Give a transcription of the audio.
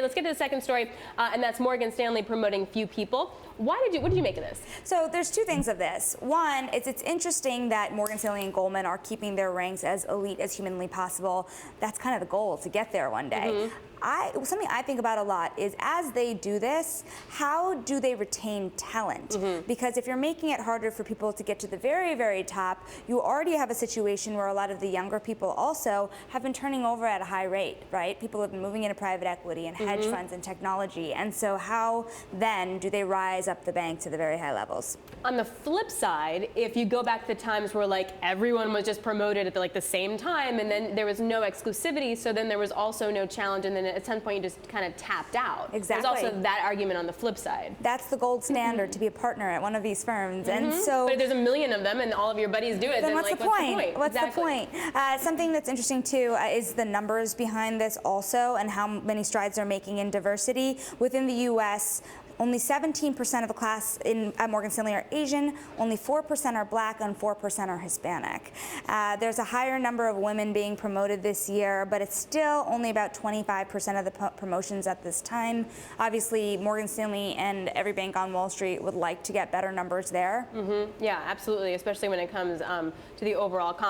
Let's get to the second story, and that's Morgan Stanley promoting few people. What did you make of this? So there's two things of this. One, it's interesting that Morgan Stanley and Goldman are keeping their ranks as elite as humanly possible. That's kind of the goal, to get there one day. Something I think about a lot is, as they do this, how do they retain talent? Because if you're making it harder for people to get to the very, very top, you already have a situation where a lot of the younger people also have been turning over at a high rate, right? People have been moving into private equity and hedge funds and technology. And so how then do they rise up the bank to the very high levels? On the flip side, if you go back to the times where like everyone was just promoted at the same time, and then there was no exclusivity, so then there was also no challenge, and then at some point you just kind of tapped out. Exactly. There's also that argument on the flip side. That's the gold standard to be a partner at one of these firms. And so, but if there's a million of them and all of your buddies do it, then what's like, the point? What's the point? Something that's interesting too is the numbers behind this also, and how many strides they're making in diversity. Within the U.S., only 17% of the class at Morgan Stanley are Asian, only 4% are Black, and 4% are Hispanic. There's a higher number of women being promoted this year, but it's still only about 25% of the promotions at this time. Obviously, Morgan Stanley and every bank on Wall Street would like to get better numbers there. Yeah, absolutely, especially when it comes to the overall comp.